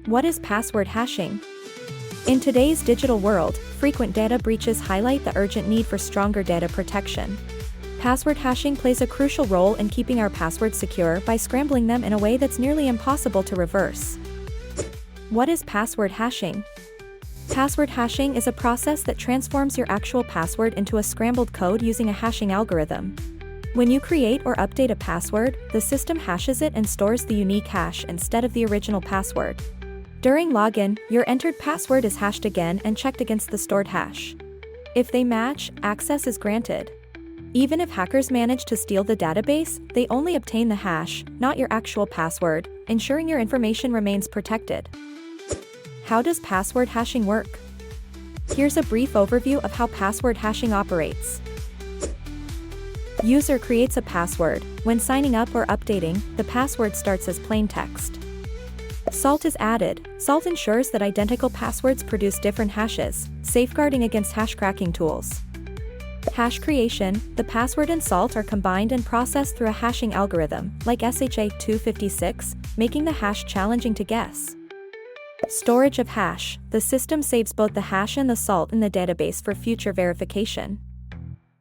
What is password hashing? In today's digital world, frequent data breaches highlight the urgent need for stronger data protection. Password hashing plays a crucial role in keeping our passwords secure by scrambling them in a way that's nearly impossible to reverse. What is password hashing? Password hashing is a process that transforms your actual password into a scrambled code using a hashing algorithm. When you create or update a password, the system hashes it and stores the unique hash instead of the original password. During login, your entered password is hashed again and checked against the stored hash. If they match, access is granted. Even if hackers manage to steal the database, they only obtain the hash, not your actual password, ensuring your information remains protected. How does password hashing work? Here's a brief overview of how password hashing operates. User creates a password. When signing up or updating, the password starts as plain text. Salt is added. Salt ensures that identical passwords produce different hashes, safeguarding against hash cracking tools. Hash creation. The password and salt are combined and processed through a hashing algorithm, like SHA-256, making the hash challenging to guess. Storage of hash. The system saves both the hash and the salt in the database for future verification.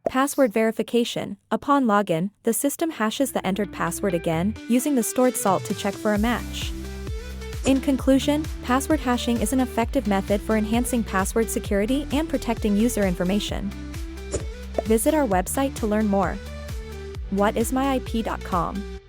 Password verification. Upon login, the system hashes the entered password again, using the stored salt to check for a match. In conclusion, password hashing is an effective method for enhancing password security and protecting user information. Visit our website to learn more. Whatismyip.com